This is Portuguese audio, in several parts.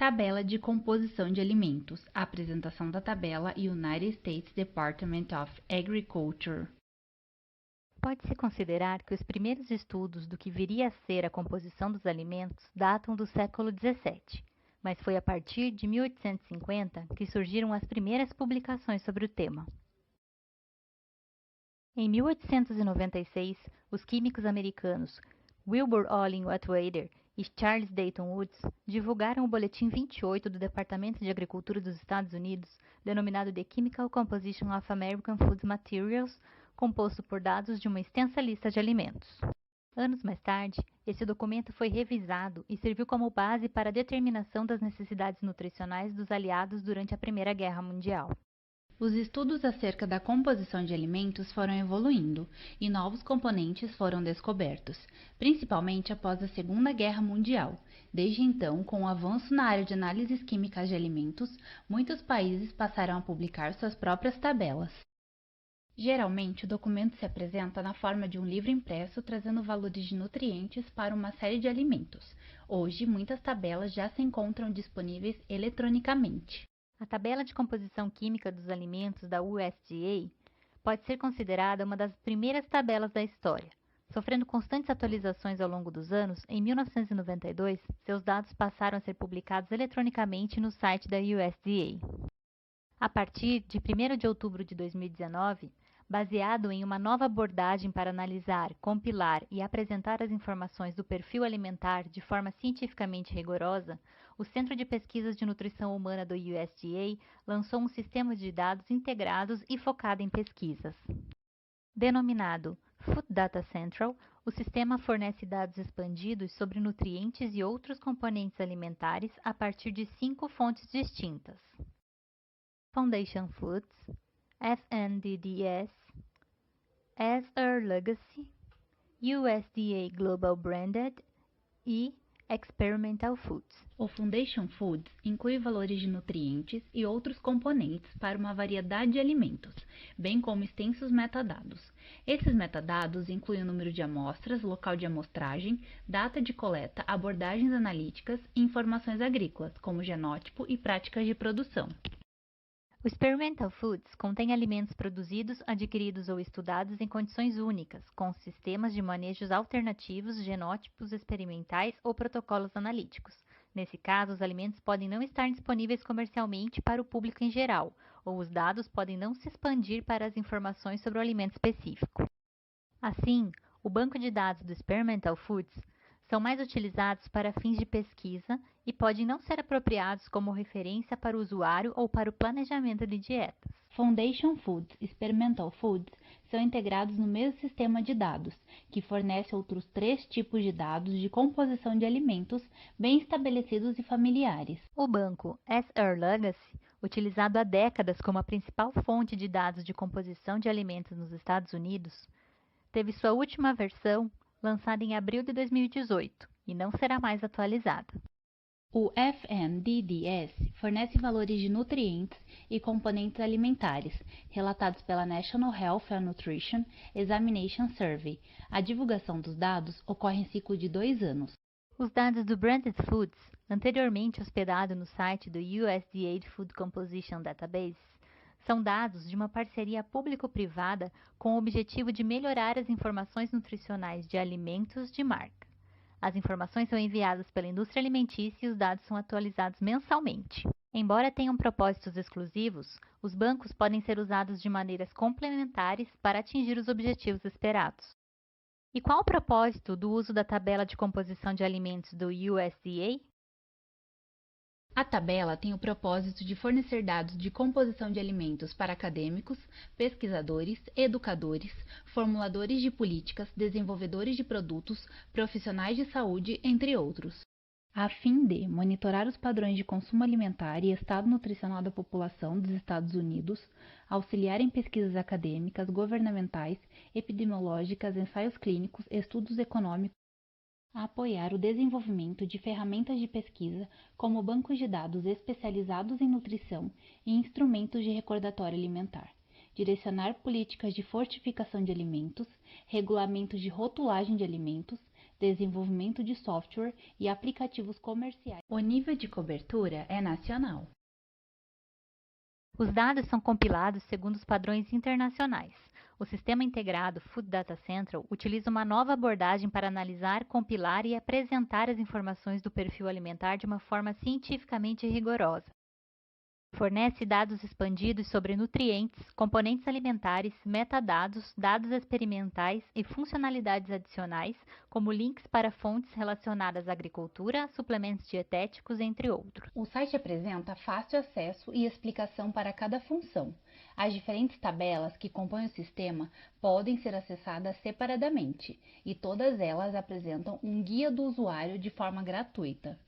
Tabela de composição de alimentos. Apresentação da tabela United States Department of Agriculture. Pode-se considerar que os primeiros estudos do que viria a ser a composição dos alimentos datam do século XVII, mas foi a partir de 1850 que surgiram as primeiras publicações sobre o tema. Em 1896, os químicos americanos Wilbur Olin Atwater e Charles Dayton Woods divulgaram o Boletim 28 do Departamento de Agricultura dos Estados Unidos, denominado The Chemical Composition of American Food Materials, composto por dados de uma extensa lista de alimentos. Anos mais tarde, esse documento foi revisado e serviu como base para a determinação das necessidades nutricionais dos aliados durante a Primeira Guerra Mundial. Os estudos acerca da composição de alimentos foram evoluindo e novos componentes foram descobertos, principalmente após a Segunda Guerra Mundial. Desde então, com o avanço na área de análises químicas de alimentos, muitos países passaram a publicar suas próprias tabelas. Geralmente, o documento se apresenta na forma de um livro impresso trazendo valores de nutrientes para uma série de alimentos. Hoje, muitas tabelas já se encontram disponíveis eletronicamente. A tabela de composição química dos alimentos da USDA pode ser considerada uma das primeiras tabelas da história. Sofrendo constantes atualizações ao longo dos anos, em 1992, seus dados passaram a ser publicados eletronicamente no site da USDA. A partir de 1º de outubro de 2019, baseado em uma nova abordagem para analisar, compilar e apresentar as informações do perfil alimentar de forma cientificamente rigorosa, o Centro de Pesquisas de Nutrição Humana do USDA lançou um sistema de dados integrados e focado em pesquisas. Denominado Food Data Central, o sistema fornece dados expandidos sobre nutrientes e outros componentes alimentares a partir de 5 fontes distintas: Foundation Foods, FNDDS, SR Legacy, USDA Global Branded e Experimental Foods. O Foundation Foods inclui valores de nutrientes e outros componentes para uma variedade de alimentos, bem como extensos metadados. Esses metadados incluem o número de amostras, local de amostragem, data de coleta, abordagens analíticas e informações agrícolas, como genótipo e práticas de produção. O Experimental Foods contém alimentos produzidos, adquiridos ou estudados em condições únicas, com sistemas de manejos alternativos, genótipos experimentais ou protocolos analíticos. Nesse caso, os alimentos podem não estar disponíveis comercialmente para o público em geral, ou os dados podem não se expandir para as informações sobre o alimento específico. Assim, o banco de dados do Experimental Foods são mais utilizados para fins de pesquisa e podem não ser apropriados como referência para o usuário ou para o planejamento de dietas. Foundation Foods e Experimental Foods são integrados no mesmo sistema de dados, que fornece outros 3 tipos de dados de composição de alimentos bem estabelecidos e familiares. O banco SR Legacy, utilizado há décadas como a principal fonte de dados de composição de alimentos nos Estados Unidos, teve sua última versão lançada em abril de 2018 e não será mais atualizada. O FNDDS fornece valores de nutrientes e componentes alimentares, relatados pela National Health and Nutrition Examination Survey. A divulgação dos dados ocorre em ciclo de 2 anos. Os dados do Branded Foods, anteriormente hospedado no site do USDA Food Composition Database, são dados de uma parceria público-privada com o objetivo de melhorar as informações nutricionais de alimentos de marca. As informações são enviadas pela indústria alimentícia e os dados são atualizados mensalmente. Embora tenham propósitos exclusivos, os bancos podem ser usados de maneiras complementares para atingir os objetivos esperados. E qual o propósito do uso da tabela de composição de alimentos do USDA? A tabela tem o propósito de fornecer dados de composição de alimentos para acadêmicos, pesquisadores, educadores, formuladores de políticas, desenvolvedores de produtos, profissionais de saúde, entre outros, a fim de monitorar os padrões de consumo alimentar e estado nutricional da população dos Estados Unidos, auxiliar em pesquisas acadêmicas, governamentais, epidemiológicas, ensaios clínicos, estudos econômicos, a apoiar o desenvolvimento de ferramentas de pesquisa, como bancos de dados especializados em nutrição e instrumentos de recordatório alimentar, direcionar políticas de fortificação de alimentos, regulamentos de rotulagem de alimentos, desenvolvimento de software e aplicativos comerciais. O nível de cobertura é nacional. Os dados são compilados segundo os padrões internacionais. O Sistema Integrado Food Data Central utiliza uma nova abordagem para analisar, compilar e apresentar as informações do perfil alimentar de uma forma cientificamente rigorosa. Fornece dados expandidos sobre nutrientes, componentes alimentares, metadados, dados experimentais e funcionalidades adicionais, como links para fontes relacionadas à agricultura, suplementos dietéticos, entre outros. O site apresenta fácil acesso e explicação para cada função. As diferentes tabelas que compõem o sistema podem ser acessadas separadamente, e todas elas apresentam um guia do usuário de forma gratuita.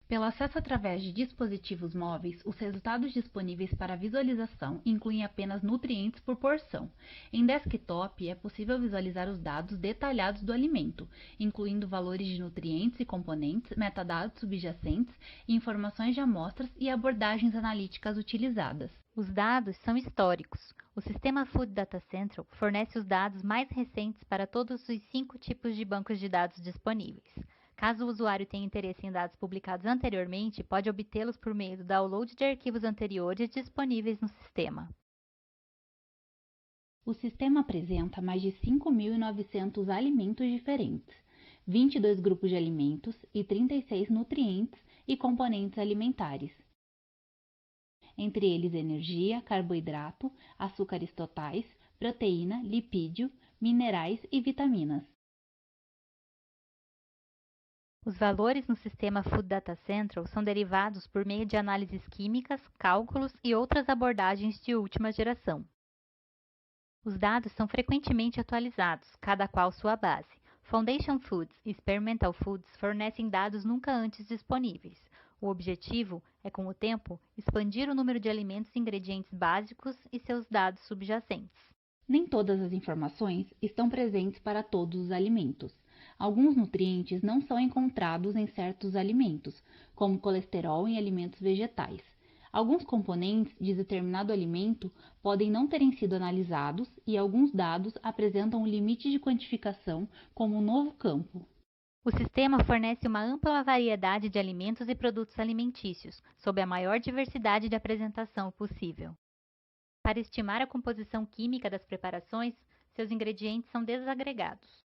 Pelo acesso através de dispositivos móveis, os resultados disponíveis para visualização incluem apenas nutrientes por porção. Em desktop, é possível visualizar os dados detalhados do alimento, incluindo valores de nutrientes e componentes, metadados subjacentes, informações de amostras e abordagens analíticas utilizadas. Os dados são históricos. O sistema Food Data Central fornece os dados mais recentes para todos os 5 tipos de bancos de dados disponíveis. Caso o usuário tenha interesse em dados publicados anteriormente, pode obtê-los por meio do download de arquivos anteriores disponíveis no sistema. O sistema apresenta mais de 5.900 alimentos diferentes, 22 grupos de alimentos e 36 nutrientes e componentes alimentares. Entre eles energia, carboidrato, açúcares totais, proteína, lipídio, minerais e vitaminas. Os valores no sistema Food Data Central são derivados por meio de análises químicas, cálculos e outras abordagens de última geração. Os dados são frequentemente atualizados, cada qual sua base. Foundation Foods e Experimental Foods fornecem dados nunca antes disponíveis. O objetivo é, com o tempo, expandir o número de alimentos e ingredientes básicos e seus dados subjacentes. Nem todas as informações estão presentes para todos os alimentos. Alguns nutrientes não são encontrados em certos alimentos, como colesterol em alimentos vegetais. Alguns componentes de determinado alimento podem não terem sido analisados e alguns dados apresentam um limite de quantificação como um novo campo. O sistema fornece uma ampla variedade de alimentos e produtos alimentícios, sob a maior diversidade de apresentação possível. Para estimar a composição química das preparações, seus ingredientes são desagregados.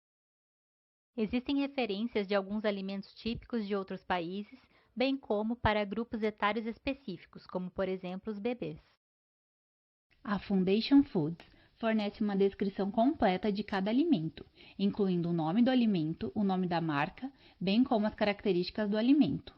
Existem referências de alguns alimentos típicos de outros países, bem como para grupos etários específicos, como por exemplo os bebês. A Foundation Foods fornece uma descrição completa de cada alimento, incluindo o nome do alimento, o nome da marca, bem como as características do alimento.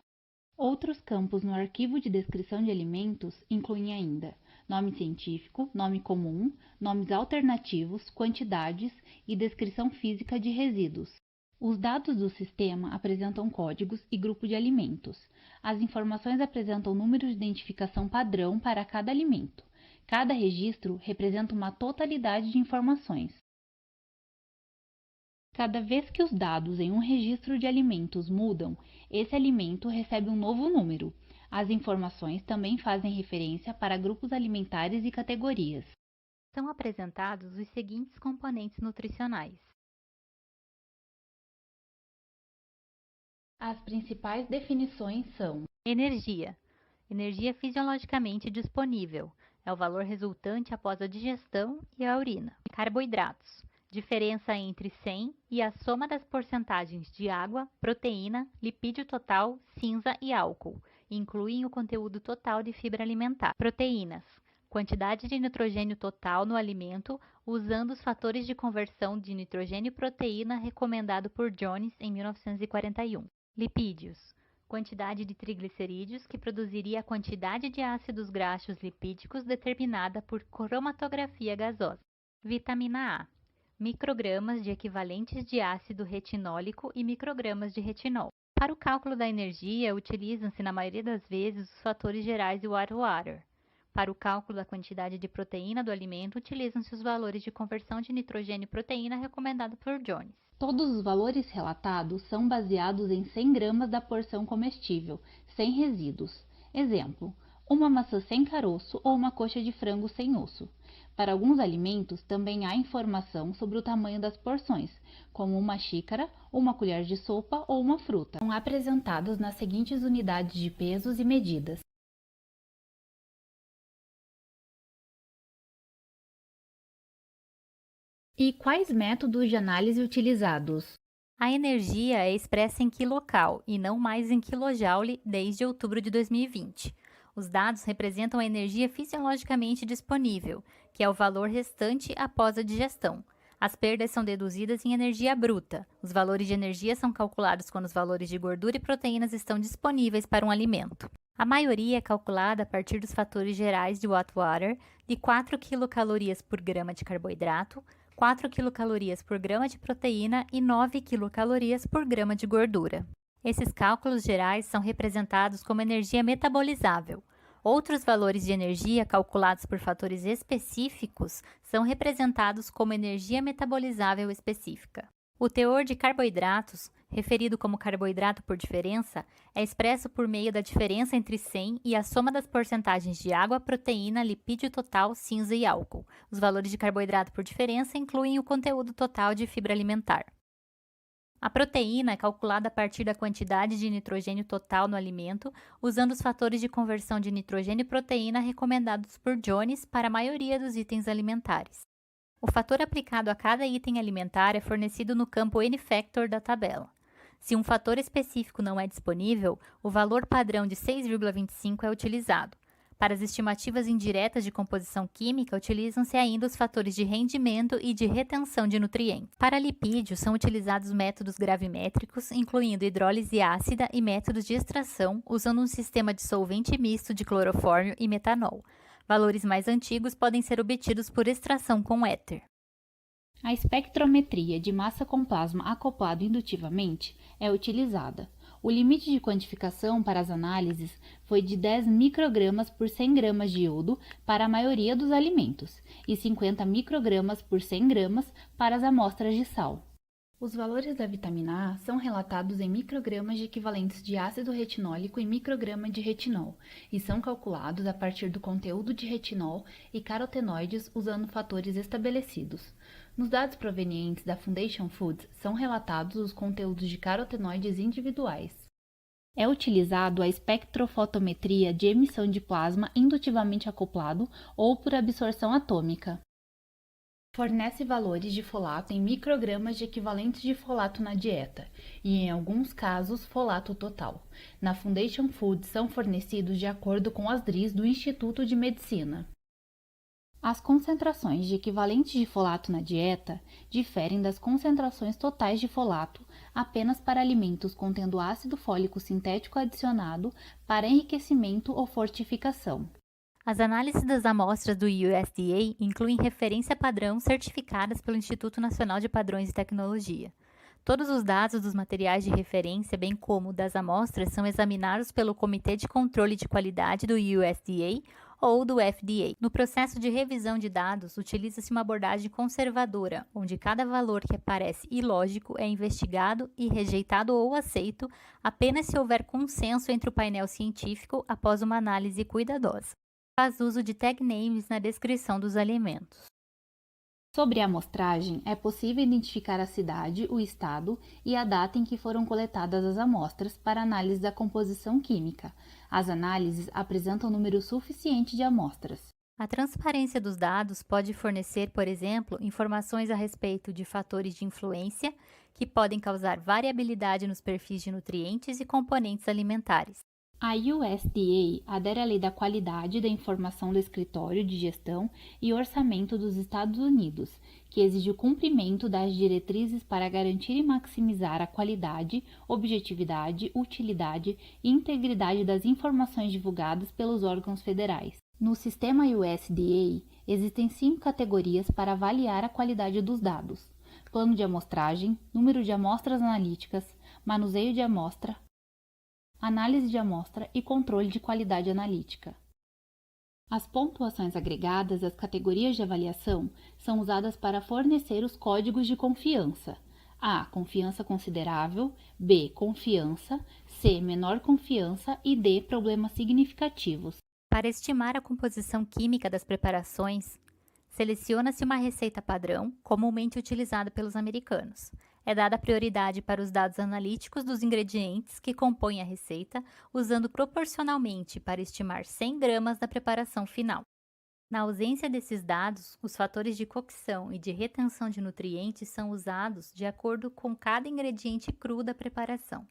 Outros campos no arquivo de descrição de alimentos incluem ainda nome científico, nome comum, nomes alternativos, quantidades e descrição física de resíduos. Os dados do sistema apresentam códigos e grupo de alimentos. As informações apresentam número de identificação padrão para cada alimento. Cada registro representa uma totalidade de informações. Cada vez que os dados em um registro de alimentos mudam, esse alimento recebe um novo número. As informações também fazem referência para grupos alimentares e categorias. São apresentados os seguintes componentes nutricionais: As principais definições são: energia. Energia fisiologicamente disponível. É o valor resultante após a digestão e a urina. Carboidratos. Diferença entre 100 e a soma das porcentagens de água, proteína, lipídio total, cinza e álcool. Incluem o conteúdo total de fibra alimentar. Proteínas. Quantidade de nitrogênio total no alimento usando os fatores de conversão de nitrogênio e proteína recomendado por Jones em 1941. Lipídios. Quantidade de triglicerídeos que produziria a quantidade de ácidos graxos lipídicos determinada por cromatografia gasosa. Vitamina A. Microgramas de equivalentes de ácido retinólico e microgramas de retinol. Para o cálculo da energia, utilizam-se na maioria das vezes os fatores gerais do water. Para o cálculo da quantidade de proteína do alimento, utilizam-se os valores de conversão de nitrogênio e proteína recomendados por Jones. Todos os valores relatados são baseados em 100 gramas da porção comestível, sem resíduos. Exemplo: uma maçã sem caroço ou uma coxa de frango sem osso. Para alguns alimentos, também há informação sobre o tamanho das porções, como uma xícara, uma colher de sopa ou uma fruta. São apresentados nas seguintes unidades de pesos e medidas. E quais métodos de análise utilizados? A energia é expressa em quilocal e não mais em quilojoule desde outubro de 2020. Os dados representam a energia fisiologicamente disponível, que é o valor restante após a digestão. As perdas são deduzidas em energia bruta. Os valores de energia são calculados quando os valores de gordura e proteínas estão disponíveis para um alimento. A maioria é calculada a partir dos fatores gerais de Watt-Water, de 4 quilocalorias por grama de carboidrato, 4 quilocalorias por grama de proteína e 9 quilocalorias por grama de gordura. Esses cálculos gerais são representados como energia metabolizável. Outros valores de energia calculados por fatores específicos são representados como energia metabolizável específica. O teor de carboidratos, referido como carboidrato por diferença, é expresso por meio da diferença entre 100 e a soma das porcentagens de água, proteína, lipídio total, cinza e álcool. Os valores de carboidrato por diferença incluem o conteúdo total de fibra alimentar. A proteína é calculada a partir da quantidade de nitrogênio total no alimento, usando os fatores de conversão de nitrogênio e proteína recomendados por Jones para a maioria dos itens alimentares. O fator aplicado a cada item alimentar é fornecido no campo N-factor da tabela. Se um fator específico não é disponível, o valor padrão de 6,25 é utilizado. Para as estimativas indiretas de composição química, utilizam-se ainda os fatores de rendimento e de retenção de nutrientes. Para lipídios, são utilizados métodos gravimétricos, incluindo hidrólise ácida e métodos de extração, usando um sistema de solvente misto de clorofórmio e metanol. Valores mais antigos podem ser obtidos por extração com éter. A espectrometria de massa com plasma acoplado indutivamente é utilizada. O limite de quantificação para as análises foi de 10 microgramas por 100 gramas de iodo para a maioria dos alimentos e 50 microgramas por 100 gramas para as amostras de sal. Os valores da vitamina A são relatados em microgramas de equivalentes de ácido retinólico e micrograma de retinol e são calculados a partir do conteúdo de retinol e carotenoides usando fatores estabelecidos. Nos dados provenientes da Foundation Foods são relatados os conteúdos de carotenoides individuais. É utilizado a espectrofotometria de emissão de plasma indutivamente acoplado ou por absorção atômica. Fornece valores de folato em microgramas de equivalentes de folato na dieta e, em alguns casos, folato total. Na Foundation Foods são fornecidos de acordo com as DRIs do Instituto de Medicina. As concentrações de equivalentes de folato na dieta diferem das concentrações totais de folato apenas para alimentos contendo ácido fólico sintético adicionado para enriquecimento ou fortificação. As análises das amostras do USDA incluem referência padrão certificadas pelo Instituto Nacional de Padrões e Tecnologia. Todos os dados dos materiais de referência, bem como das amostras, são examinados pelo Comitê de Controle de Qualidade do USDA ou do FDA. No processo de revisão de dados, utiliza-se uma abordagem conservadora, onde cada valor que parece ilógico é investigado e rejeitado ou aceito apenas se houver consenso entre o painel científico após uma análise cuidadosa. Faz uso de tag names na descrição dos alimentos. Sobre a amostragem, é possível identificar a cidade, o estado e a data em que foram coletadas as amostras para análise da composição química. As análises apresentam número suficiente de amostras. A transparência dos dados pode fornecer, por exemplo, informações a respeito de fatores de influência que podem causar variabilidade nos perfis de nutrientes e componentes alimentares. A USDA adere à Lei da Qualidade da Informação do Escritório de Gestão e Orçamento dos Estados Unidos, que exige o cumprimento das diretrizes para garantir e maximizar a qualidade, objetividade, utilidade e integridade das informações divulgadas pelos órgãos federais. No sistema USDA, existem 5 categorias para avaliar a qualidade dos dados: plano de amostragem, número de amostras analíticas, manuseio de amostra, análise de amostra e controle de qualidade analítica. As pontuações agregadas às categorias de avaliação são usadas para fornecer os códigos de confiança. A. Confiança considerável, B. Confiança, C. Menor confiança e D. Problemas significativos. Para estimar a composição química das preparações, seleciona-se uma receita padrão, comumente utilizada pelos americanos. É dada prioridade para os dados analíticos dos ingredientes que compõem a receita, usando proporcionalmente para estimar 100 gramas da preparação final. Na ausência desses dados, os fatores de cocção e de retenção de nutrientes são usados de acordo com cada ingrediente cru da preparação.